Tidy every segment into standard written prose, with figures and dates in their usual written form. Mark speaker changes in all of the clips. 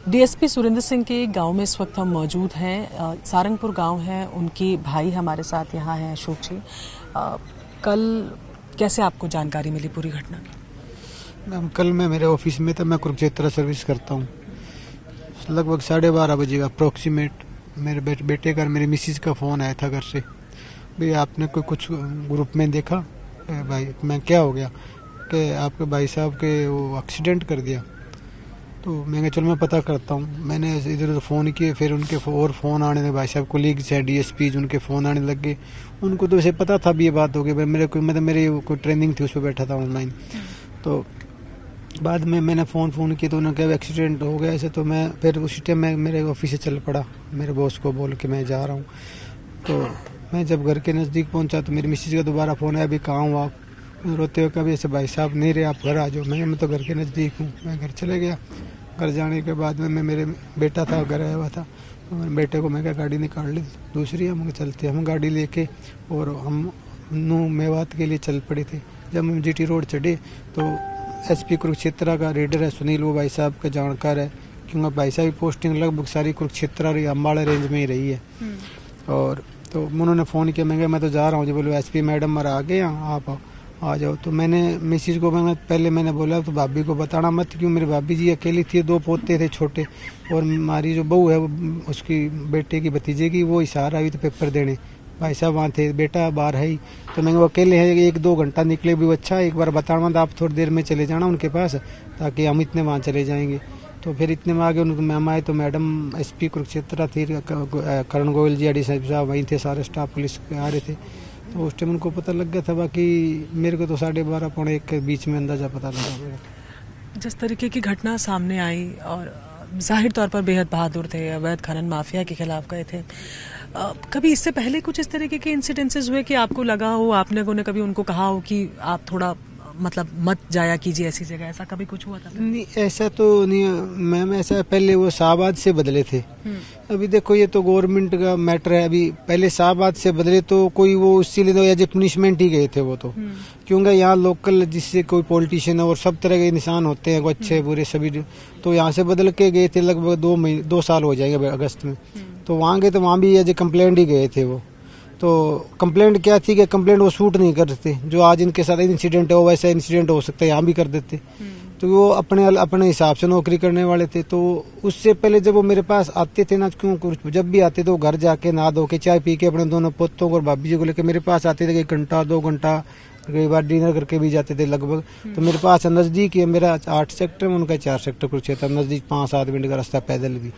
Speaker 1: DSP Surendra Singh के गांव में इस वक्त हम मौजूद हैं। सारंगपुर गांव है, उनके भाई हमारे साथ यहाँ हैं, अशोक जी। कल कैसे आपको जानकारी मिली पूरी घटना की?
Speaker 2: मैम, कल मैं मेरे ऑफिस में था। मैं कुरुक्षेत्र सर्विस करता हूँ। लगभग 12:30 बजे अप्रोक्सीमेट मेरे बेटे का मेरी मिसिज का फ़ोन आया था घर से। भाई आपने कोई कुछ ग्रुप में देखा? भाई मैं क्या हो गया कि आपके भाई साहब के वो एक्सीडेंट कर दिया। तो मैं चलो मैं पता करता हूँ। मैंने इधर उधर फ़ोन किए, फिर उनके और फ़ोन आने लगे। भाई साहब कोलीग्स हैं डीएसपी, उनके फ़ोन आने लग गए। उनको तो वैसे पता था भी ये बात होगी। मेरे कोई ट्रेनिंग थी, उस पर बैठा था ऑनलाइन। तो बाद में मैंने फ़ोन किया तो उन्होंने कहा एक्सीडेंट हो गया ऐसे। तो मैं फिर उसी टाइम मैं मेरे ऑफिस से चल पड़ा, मेरे बॉस को बोल के मैं जा रहा हूँ। तो मैं जब घर के नज़दीक पहुँचा तो मेरी मिसेज का दोबारा फ़ोन आया, अभी कहाँ हूँ आप? रोते हुए कभी ऐसे भाई साहब नहीं रहे, आप घर आ जाओ। मैं तो घर के नज़दीक हूँ। मैं घर चले गया। घर जाने के बाद में मेरे बेटा था, घर आया हुआ था। तो मेरे बेटे को मैं क्या गाड़ी निकाल ली दूसरी, हम चलते। हम गाड़ी लेके और हम मेवात के लिए चल पड़े थे। जब हम जीटी रोड चढ़े तो एसपी कुरुक्षेत्र का रेडर है सुनील, वो भाई साहब का जानकार है, क्योंकि भाई साहब की पोस्टिंग लगभग सारी कुरुक्षेत्र और अम्बाड़ा रेंज में ही रही है। और तो उन्होंने फ़ोन किया, मैं तो जा रहा हूँ जी। बोलो एसपी मैडम मर आ गए, आप आ जाओ। तो मैंने मिसिज को मैंने बोला तो भाभी को बताना मत, क्यों मेरी भाभी जी अकेली थी, 2 पोते थे छोटे, और हमारी जो बहू है वो उसकी बेटे की भतीजे की वो इशारा आई तो पेपर देने। भाई साहब वहाँ थे, बेटा बाहर है ही। तो मैं वो अकेले हैं, 1-2 घंटा निकले भी अच्छा, एक बार बताना मत, आप थोड़ी देर में चले जाना उनके पास, ताकि हम इतने वहाँ चले जाएंगे। तो फिर इतने में आगे उनको मैम आए तो मैडम एसपी कुरुक्षेत्र थी, करण गोयल जी AD साहब वहीं थे, सारे स्टाफ पुलिस के आ रहे थे। तो उस टाइम उनको पता लग गया था। बाकी मेरे को तो 12:30-1 के बीच में अंदाजा पता लगा।
Speaker 1: जिस तरीके की घटना सामने आई और जाहिर तौर पर बेहद बहादुर थे, अवैध खनन माफिया के खिलाफ गए थे, कभी इससे पहले कुछ इस तरीके के इंसिडेंसेस हुए कि आपको लगा हो, आपने कभी उनको कहा हो कि आप थोड़ा मतलब मत जाया कीजिए ऐसी जगह, ऐसा कभी कुछ हुआ था?
Speaker 2: नहीं, ऐसा तो नहीं मैम। ऐसा पहले वो शाहबाद से बदले थे। अभी देखो ये तो गवर्नमेंट का मैटर है। अभी पहले शाहबाद से बदले तो कोई वो उससे लिए तो एज ए पनिशमेंट ही गए थे वो तो, क्योंकि यहाँ लोकल जिससे कोई पॉलिटिशियन और सब तरह के इंसान होते हैं, अच्छे बुरे सभी, तो यहाँ से बदल के गए थे। लगभग 2 साल हो जाएंगे अगस्त में। तो वहाँ गए तो वहाँ भी एज ए कंप्लेंट ही गए थे वो। तो कंप्लेंट क्या थी कि कंप्लेंट वो शूट नहीं करते, जो आज इनके साथ इंसिडेंट हो वैसा इंसिडेंट हो सकता है यहाँ भी कर देते। तो वो अपने हिसाब से नौकरी करने वाले थे। तो उससे पहले जब वो मेरे पास आते थे ना, क्यों जब भी आते तो घर जाके नहा धो के चाय पी के अपने दोनों पोतों को और भाभी जी को लेकर मेरे पास आते थे। 1 घंटा 2 घंटा कई बार डिनर करके भी जाते थे लगभग। तो मेरे पास नजदीक है, मेरा 8 सेक्टर में, उनका 4 सेक्टर कुरुक्षेत्र, नजदीक 5-7 मिनट का रास्ता पैदल भी।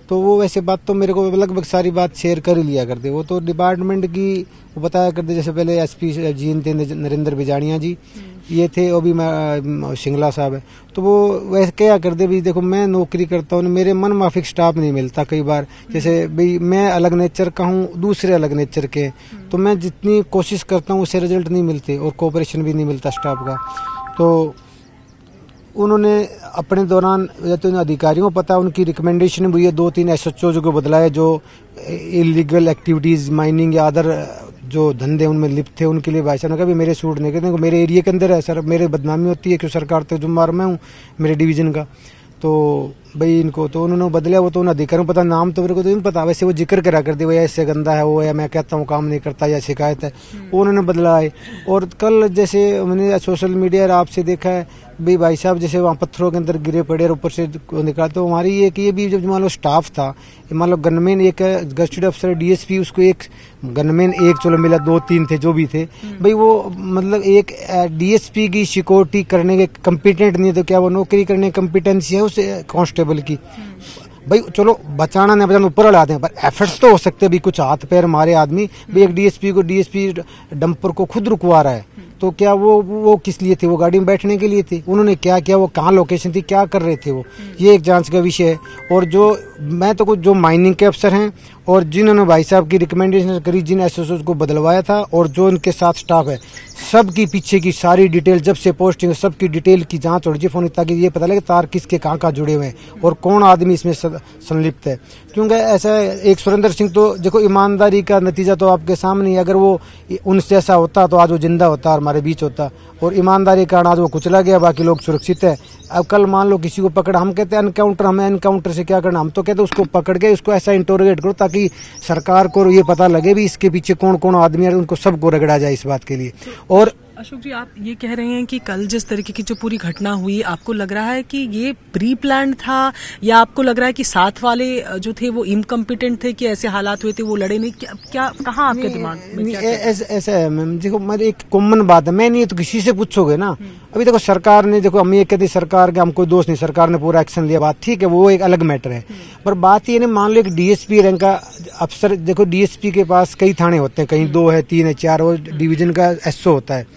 Speaker 2: तो वो वैसे बात तो मेरे को लगभग सारी बात शेयर कर ही लिया करते। वो तो डिपार्टमेंट की वो बताया करते। जैसे पहले एसपी जी थे नरेंद्र बिजाड़िया जी, ये थे, वो भी मैं सिंगला साहब है। तो वो वैसे क्या करते भी, देखो मैं नौकरी करता हूँ, मेरे मन माफिक स्टाफ नहीं मिलता कई बार। जैसे भाई मैं अलग नेचर का हूँ, दूसरे अलग नेचर के, तो मैं जितनी कोशिश करता हूँ उससे रिजल्ट नहीं मिलते और कोऑपरेशन भी नहीं मिलता स्टाफ का। तो उन्होंने अपने दौरान तो अधिकारियों को पता, उनकी रिकमेंडेशन हुई है 2-3 SHO को बदला है, जो इलीगल एक्टिविटीज माइनिंग या अदर जो धंधे उनमें लिप्त थे, उनके लिए भाई साहब ने कहा मेरे सूट नहीं करते, मेरे एरिया के अंदर है सर, मेरे बदनामी होती है क्यों सरकार तो जुम्मेदार मैं हूँ मेरे डिवीजन का। तो भाई इनको तो उन्होंने बदला। वो तो उन अधिकारियों को पता, नाम तो मेरे को तो नहीं पता, वैसे वो जिक्र करा करते भाई ऐसे गंदा है वो, या मैं कहता हूँ काम नहीं करता या शिकायत है, वो उन्होंने बदला है। और कल जैसे मैंने सोशल मीडिया और आपसे देखा है भाई साहब जैसे वहाँ पत्थरों के अंदर गिरे पड़े और ऊपर से निकाला। तो हमारी ये कि ये भी जब मान लो स्टाफ था, मान लो गनमैन एक गस्टेड अफसर डीएसपी, उसको एक गनमैन एक चलो मिला, 2-3 थे जो भी थे भाई, वो मतलब एक डीएसपी की सिक्योरिटी करने के कम्पिटेंट नहीं है, तो क्या वो नौकरी करने की कम्पिटेंसी है उस कांस्टेबल की? भाई चलो बचाना नहीं बचाना ऊपर लाते हैं, पर एफर्ट्स तो हो सकते हैं। भी कुछ हाथ पैर मारे आदमी, भाई एक डीएसपी डंपर को खुद रुकवा रहा है, तो क्या वो किस लिए थे? वो गाड़ी में बैठने के लिए थे। उन्होंने क्या किया, वो कहाँ लोकेशन थी, क्या कर रहे थे वो, ये एक जांच का विषय है। और जो मैं तो कुछ जो माइनिंग के अफसर हैं और जिन्होंने भाई साहब की रिकमेंडेशन करी, जिन SHO को बदलवाया था और जो उनके साथ स्टाफ है, सबकी पीछे की सारी डिटेल, जब से पोस्टिंग सबकी डिटेल की जांच होनी चाहिए फोन, ताकि ये पता लगे तार किसके कहाँ जुड़े हुए हैं और कौन आदमी इसमें संलिप्त है। क्योंकि ऐसा एक सुरेंद्र सिंह तो देखो ईमानदारी का नतीजा तो आपके सामने, अगर वो उनसे ऐसा होता तो आज वो जिंदा होता और हमारे बीच होता, और ईमानदारी के कारण आज वो कुचला गया, बाकी लोग सुरक्षित है। अब कल मान लो किसी को पकड़, हम कहते हैं एनकाउंटर, हमें एनकाउंटर से क्या करना, हम तो कहते हैं उसको पकड़ के उसको ऐसा इंटरोगेट करो ताकि सरकार को ये पता लगे भी इसके पीछे कौन कौन आदमी है, उनको सबको रगड़ा जाए इस बात के लिए। और
Speaker 1: अशोक जी, आप ये कह रहे हैं कि कल जिस तरीके की जो पूरी घटना हुई, आपको लग रहा है कि ये प्री प्लान था, या आपको लग रहा है कि साथ वाले जो थे वो इनकम्पिटेंट थे कि ऐसे हालात हुए थे वो लड़े नहीं? क्या कहाँ आपके दिमाग में
Speaker 2: ऐसा है मैम, देखो मेरी एक कॉमन बात है, मैं नहीं तो किसी से पूछोगे ना। अभी देखो सरकार ने, देखो हम ये कहते सरकार के हम कोई दोष नहीं, सरकार ने पूरा एक्शन लिया, बात ठीक है, वो एक अलग मैटर है। पर बात ये ना, मान लो एक डीएसपी रैंक का अफसर, देखो डीएसपी के पास कई थाने होते हैं, कहीं 2 है 3 है 4, और डिवीजन का एसओ होता है।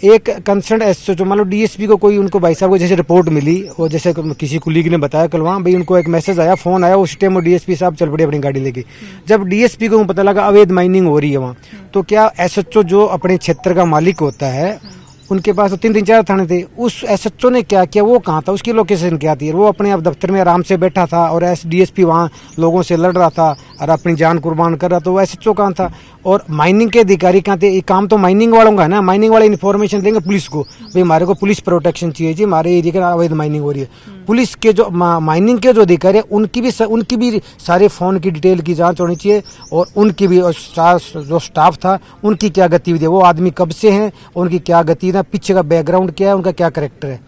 Speaker 2: एक कंसर्न एसओ जो मान लो डीएसपी को कोई, उनको भाई साहब को जैसे रिपोर्ट मिली, और जैसे किसी कुलीग ने बताया कल वहाँ भाई उनको एक मैसेज आया, फोन आया, उस टाइम वो डीएसपी साहब चल पड़े अपनी गाड़ी लेके। जब डीएसपी को पता लगा अवैध माइनिंग हो रही है वहाँ, तो क्या एसएचओ जो अपने क्षेत्र का मालिक होता है, उनके पास तो 3 4 थाने थे, उस एसएचओ ने क्या किया, वो कहाँ था, उसकी लोकेशन क्या थी, वो अपने आप दफ्तर में आराम से बैठा था, और डीएसपी वहाँ लोगों से लड़ रहा था और अपनी जान कुर्बान कर रहा, तो वो एसएचओ कहाँ था, और माइनिंग के अधिकारी कहाँ थे? ये काम तो माइनिंग वालों का है ना, माइनिंग वाले इन्फॉर्मेशन देंगे पुलिस को, भाई हमारे को पुलिस प्रोटेक्शन चाहिए जी, हमारे एरिया का अवैध माइनिंग हो रही है। पुलिस के जो माइनिंग के जो अधिकारी है, उनकी भी सारे फोन की डिटेल की जांच होनी चाहिए, और उनकी भी जो स्टाफ था उनकी क्या गतिविधि है, वो आदमी कब से हैं, उनकी क्या गतिविधि, पीछे का बैकग्राउंड क्या है, उनका क्या कैरेक्टर है।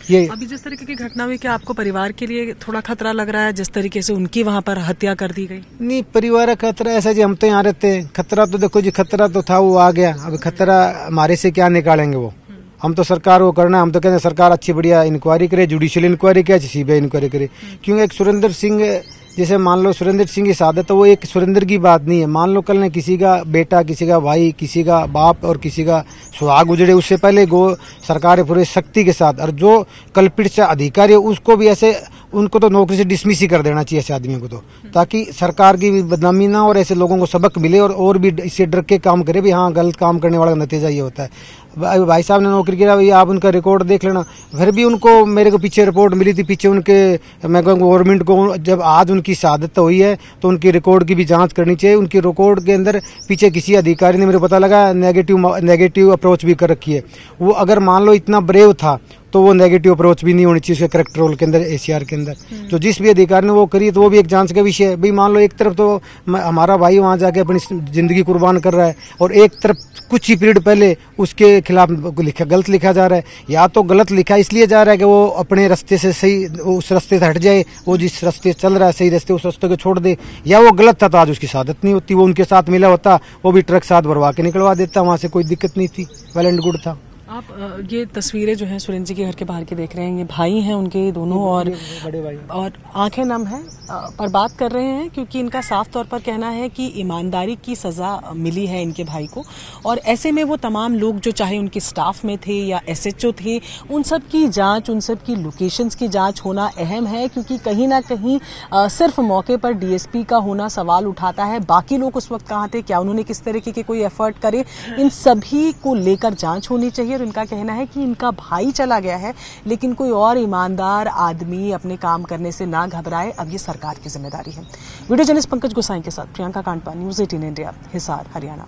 Speaker 2: ये
Speaker 1: अभी जिस तरीके की घटना हुई, क्या आपको परिवार के लिए थोड़ा खतरा लग रहा है जिस तरीके से उनकी वहाँ पर हत्या कर दी गई?
Speaker 2: नहीं, परिवार का खतरा ऐसा जी, हम तो यहाँ रहते हैं, खतरा तो देखो जी, खतरा तो था, वो आ गया, अब खतरा हमारे से क्या निकालेंगे वो, हम तो सरकार को करना, हम तो कहते हैं सरकार अच्छी बढ़िया इंक्वायरी करे, जुडिशियल इंक्वायरी करे, सीबीआई इंक्वायरी करे। क्योंकि एक सुरेंद्र सिंह, जैसे मान लो सुरेंद्र सिंह की शहादत, तो वो एक सुरेंद्र की बात नहीं है, मान लो कल ने किसी का बेटा, किसी का भाई, किसी का बाप और किसी का सुहाग उजड़े, उससे पहले सरकार पूरे शक्ति के साथ, और जो कल्पित से अधिकारी है उसको भी ऐसे, उनको तो नौकरी से डिसमिस ही कर देना चाहिए ऐसे आदमियों को, तो ताकि सरकार की भी बदनामी ना, और ऐसे लोगों को सबक मिले, और भी इससे डर के काम करे भी, हाँ गलत काम करने वाला नतीजा ये होता है। भाई साहब ने नौकरी किया, भैया आप उनका रिकॉर्ड देख लेना, फिर भी उनको, मेरे को पीछे रिपोर्ट मिली थी, पीछे उनके, मैं कहूँ गवर्नमेंट को, जब आज उनकी शहादत हुई है तो उनकी रिकॉर्ड की भी जांच करनी चाहिए। उनकी रिकॉर्ड के अंदर पीछे किसी अधिकारी ने, मेरे पता लगा, नेगेटिव अप्रोच भी कर रखी है। वो अगर मान लो इतना ब्रेव था तो वो नेगेटिव अप्रोच भी नहीं होनी चाहिए उसके करेक्टर रोल के अंदर, एसीआर के अंदर। तो जिस भी अधिकारी ने वो करी, तो वो भी एक जांच का विषय है। भाई मान लो एक तरफ तो हमारा भाई वहां जाके अपनी जिंदगी कुर्बान कर रहा है, और एक तरफ कुछ ही पीरियड पहले उसके खिलाफ गलत लिखा जा रहा है। या तो गलत लिखा इसलिए जा रहा है कि वो अपने रास्ते से सही, उस रास्ते से हट जाए, वो जिस रास्ते चल रहा है सही रास्ते, उस रास्ते को छोड़ दे, या वो गलत था तो आज उसकी शहादत नहीं होती। वो उनके साथ मिला होता, वो भी ट्रक साथ भरवा के निकलवा देता, वहां से कोई दिक्कत नहीं थी, वेल एंड गुड था।
Speaker 1: आप ये तस्वीरें जो हैं सुरेंद्र जी के घर के बाहर के देख रहे हैं, ये भाई हैं उनके दोनों, और
Speaker 2: बड़े भाई, और
Speaker 1: आंखें नम हैं पर बात कर रहे हैं, क्योंकि इनका साफ तौर पर कहना है कि ईमानदारी की सजा मिली है इनके भाई को। और ऐसे में वो तमाम लोग जो चाहे उनके स्टाफ में थे या एसएचओ थे, उन सब की जांच, उन सब की लोकेशंस की जांच होना अहम है, क्योंकि कहीं ना कहीं सिर्फ मौके पर डीएसपी का होना सवाल उठाता है। बाकी लोग उस वक्त कहाँ थे, क्या उन्होंने किस तरीके के कोई एफर्ट करे, इन सभी को लेकर जांच होनी चाहिए। और इनका कहना है कि इनका भाई चला गया है, लेकिन कोई और ईमानदार आदमी अपने काम करने से ना घबराए, अब ये सरकार की जिम्मेदारी है। वीडियो जर्नलिस्ट पंकज गोसाई के साथ प्रियंका कांडपा, न्यूज़ 18 इंडिया, हिसार, हरियाणा।